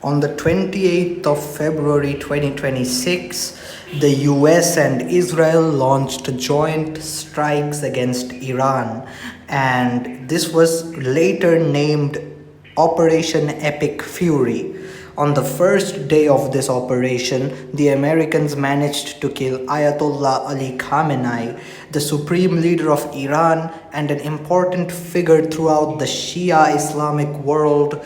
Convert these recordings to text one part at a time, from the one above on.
On the 28th of February 2026, the US and Israel launched joint strikes against Iran, and this was later named Operation Epic Fury. On the first day of this operation, the Americans managed to kill Ayatollah Ali Khamenei, the supreme leader of Iran and an important figure throughout the Shia Islamic world.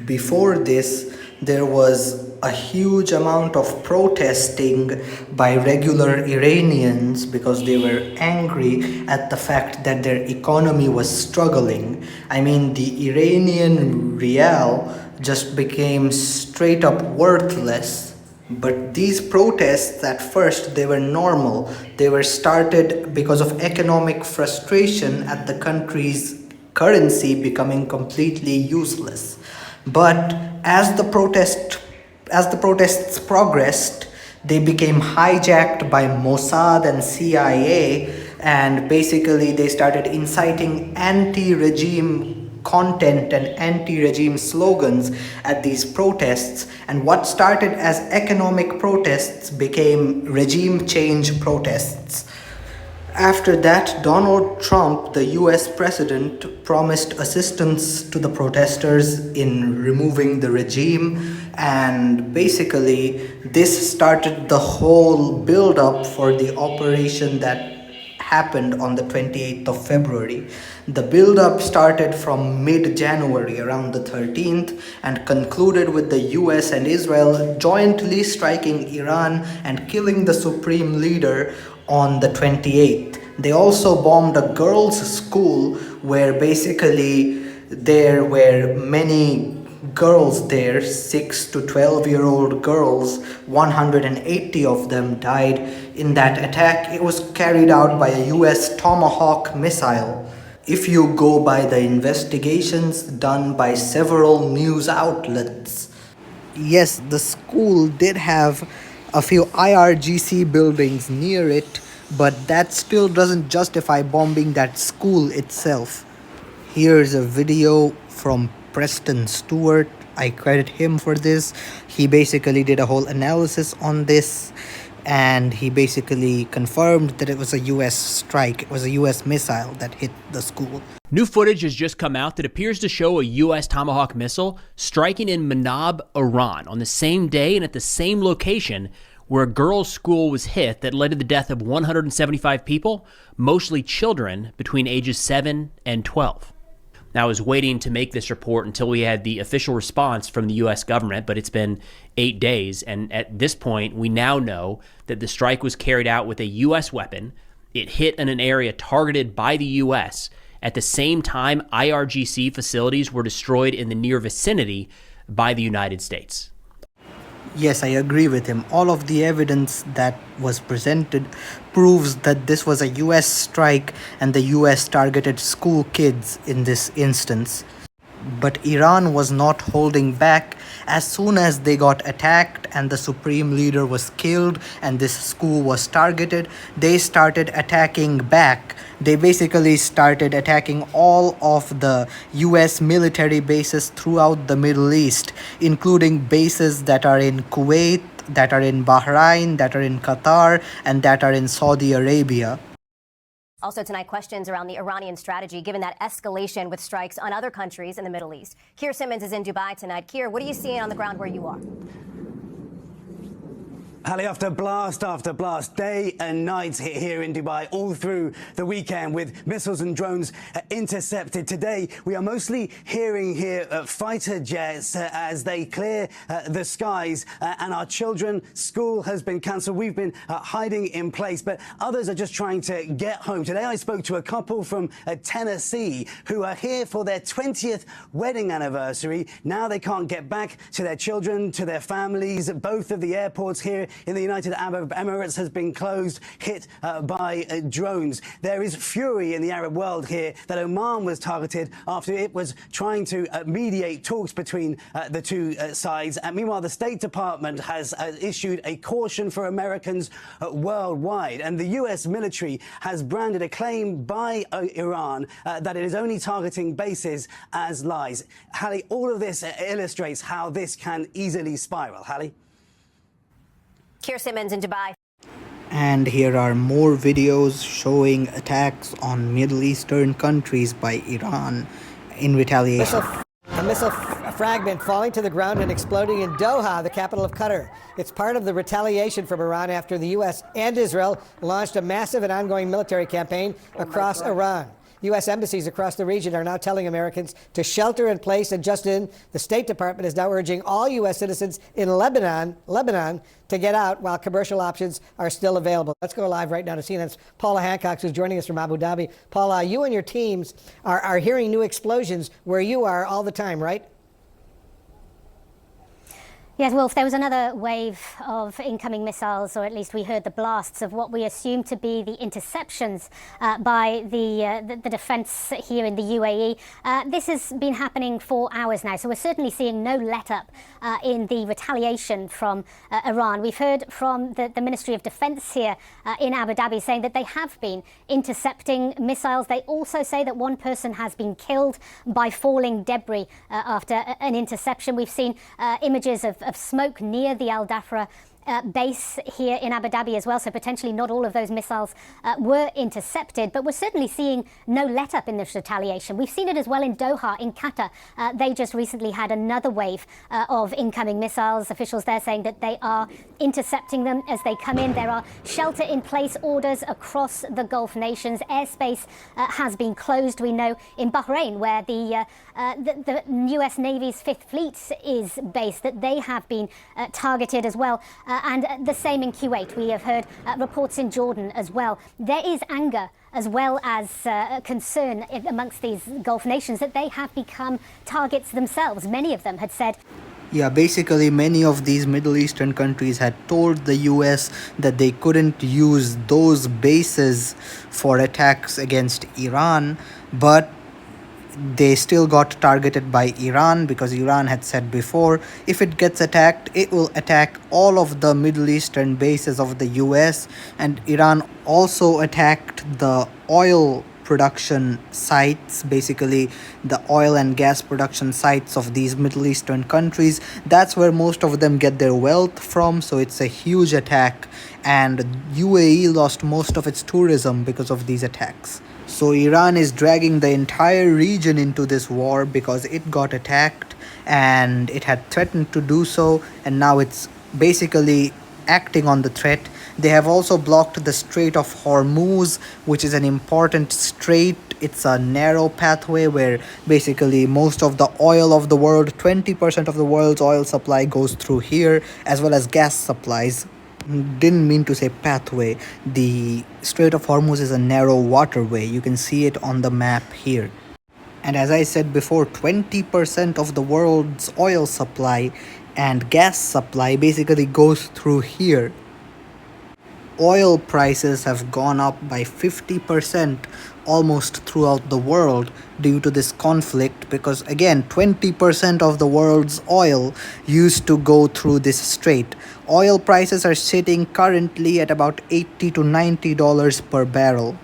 Before this, there was a huge amount of protesting by regular Iranians because they were angry at the fact that their economy was struggling. I mean, the Iranian rial just became straight up worthless. But these protests, at first, they were normal. They were started because of economic frustration at the country's currency becoming completely useless. But as the protests progressed, they became hijacked by Mossad and CIA, and basically they started inciting anti-regime content and anti-regime slogans at these protests, and what started as economic protests became regime change protests. After that, Donald Trump, the US president, promised assistance to the protesters in removing the regime, and basically, this started the whole build up for the operation that happened on the 28th of February. The build up started from mid January, around the 13th, and concluded with the US and Israel jointly striking Iran and killing the supreme leader on the 28th. They also bombed a girls' school where basically there were many girls there, 6 to 12-year-old girls. 180 of them died in that attack. It was carried out by a US Tomahawk missile. If you go by the investigations done by several news outlets, yes, the school did have a few IRGC buildings near it, but that still doesn't justify bombing that school itself. Here's a video from Preston Stewart. I credit him for this. He basically did a whole analysis on this, and he basically confirmed that it was a US strike. It was a US missile that hit the school. New footage has just come out that appears to show a US Tomahawk missile striking in Manab, Iran, on the same day and at the same location where a girls' school was hit that led to the death of 175 people, mostly children between ages 7 and 12. Now, I was waiting to make this report until we had the official response from the U.S. government, but it's been 8 days, and at this point, we now know that the strike was carried out with a U.S. weapon. It hit in an area targeted by the U.S. At the same time, IRGC facilities were destroyed in the near vicinity by the United States. Yes, I agree with him. All of the evidence that was presented proves that this was a US strike and the US targeted school kids in this instance. But Iran was not holding back. As soon as they got attacked and the supreme leader was killed and this school was targeted, they started attacking back. They basically started attacking all of the US military bases throughout the Middle East, including bases that are in Kuwait, that are in Bahrain, that are in Qatar, and that are in Saudi Arabia. Also tonight, questions around the Iranian strategy, given that escalation with strikes on other countries in the Middle East. Keir Simmons is in Dubai tonight. Keir, what are you seeing on the ground where you are? Hallie, after blast, day and night here in Dubai, all through the weekend with missiles and drones intercepted. Today, we are mostly hearing here fighter jets as they clear the skies, and our children's school has been cancelled. We've been hiding in place, but others are just trying to get home. Today, I spoke to a couple from Tennessee who are here for their 20th wedding anniversary. Now they can't get back to their children, to their families. Both of the airports here in the United Arab Emirates has been closed, hit by drones. There is fury in the Arab world here that Oman was targeted after it was trying to mediate talks between the two sides. And meanwhile, the State Department has issued a caution for Americans worldwide. And the US military has branded a claim by Iran that it is only targeting bases as lies. Hallie, all of this illustrates how this can easily spiral. Hallie? Keir Simmons in Dubai. And here are more videos showing attacks on Middle Eastern countries by Iran in retaliation. A missile fragment falling to the ground and exploding in Doha, the capital of Qatar. It's part of the retaliation from Iran after the U.S. and Israel launched a massive and ongoing military campaign across Iran. U.S. embassies across the region are now telling Americans to shelter in place, and just in, the State Department is now urging all U.S. citizens in Lebanon to get out while commercial options are still available. Let's go live right now to CNN's Paula Hancock, who's joining us from Abu Dhabi. Paula, you and your teams are hearing new explosions where you are all the time, right? Yes, Wolf, there was another wave of incoming missiles, or at least we heard the blasts of what we assume to be the interceptions by the defense here in the UAE. This has been happening for hours now, so we're certainly seeing no let-up in the retaliation from Iran. We've heard from the Ministry of Defense here in Abu Dhabi saying that they have been intercepting missiles. They also say that one person has been killed by falling debris after an interception. We've seen images of smoke near the Al Dhafra base here in Abu Dhabi as well, so potentially not all of those missiles were intercepted, but we're certainly seeing no let-up in this retaliation. We've seen it as well in Doha, in Qatar. They just recently had another wave of incoming missiles. Officials there saying that they are intercepting them as they come in. There are shelter-in-place orders across the Gulf nations. Airspace has been closed, we know, in Bahrain, where the US Navy's Fifth Fleet is based, that they have been targeted as well. And the same in Kuwait. We have heard reports in Jordan as well. There is anger as well as concern amongst these Gulf nations that they have become targets themselves. Many of them had said... Yeah, basically many of these Middle Eastern countries had told the US that they couldn't use those bases for attacks against Iran, but they still got targeted by Iran because Iran had said before, if it gets attacked, it will attack all of the Middle Eastern bases of the US. And Iran also attacked the oil production sites, basically the oil and gas production sites of these Middle Eastern countries. That's where most of them get their wealth from, so it's a huge attack, and UAE lost most of its tourism because of these attacks. So Iran is dragging the entire region into this war because it got attacked and it had threatened to do so, and now it's basically acting on the threat. They have also blocked the Strait of Hormuz, which is an important strait. It's a narrow pathway where basically most of the oil of the world, 20% of the world's oil supply goes through here, as well as gas supplies. Didn't mean to say pathway. The Strait of Hormuz is a narrow waterway. You can see it on the map here. And as I said before, 20% of the world's oil supply and gas supply basically goes through here. Oil prices have gone up by 50% almost throughout the world due to this conflict, because again 20% of the world's oil used to go through this strait. Oil prices are sitting currently at about $80 to $90 per barrel,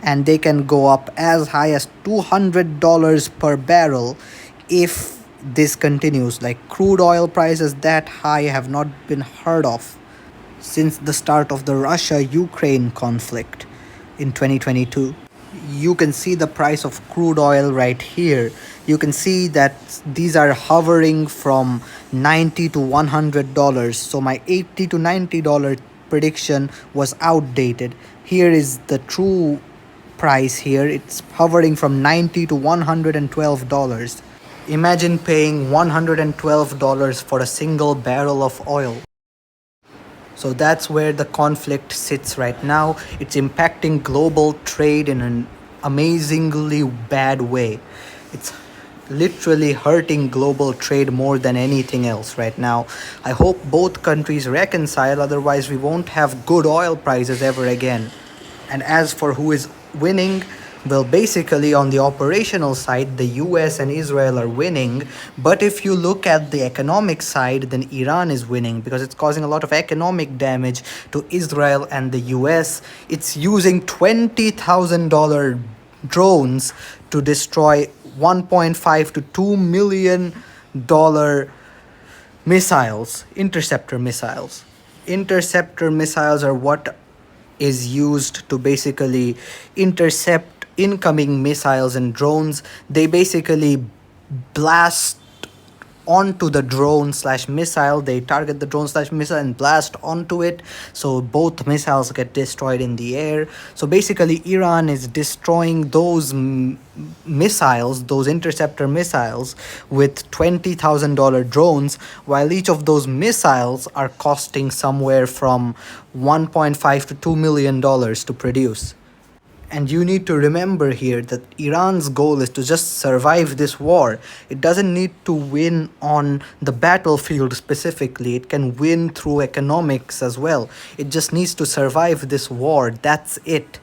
and they can go up as high as $200 per barrel if this continues. Like, crude oil prices that high have not been heard of since the start of the Russia-Ukraine conflict in 2022. You can see the price of crude oil right here. You can see that these are hovering from $90 to $100. So my $80 to $90 prediction was outdated. Here is the true price here. It's hovering from $90 to $112. Imagine paying $112 for a single barrel of oil. So that's where the conflict sits right now. It's impacting global trade in an amazingly bad way. It's literally hurting global trade more than anything else right now. I hope both countries reconcile, otherwise we won't have good oil prices ever again. And as for who is winning, well, basically on the operational side, the US and Israel are winning. But if you look at the economic side, then Iran is winning because it's causing a lot of economic damage to Israel and the US. It's using $20,000 drones to destroy 1.5 to $2 million missiles, interceptor missiles. Interceptor missiles are what is used to basically intercept incoming missiles and drones. They basically blast onto the drone slash missile. They target the drone slash missile and blast onto it, so both missiles get destroyed in the air. So basically Iran is destroying those missiles, those interceptor missiles, with $20,000 drones, while each of those missiles are costing somewhere from 1.5 to $2 million to produce. And you need to remember here that Iran's goal is to just survive this war. It doesn't need to win on the battlefield specifically. It can win through economics as well. It just needs to survive this war. That's it.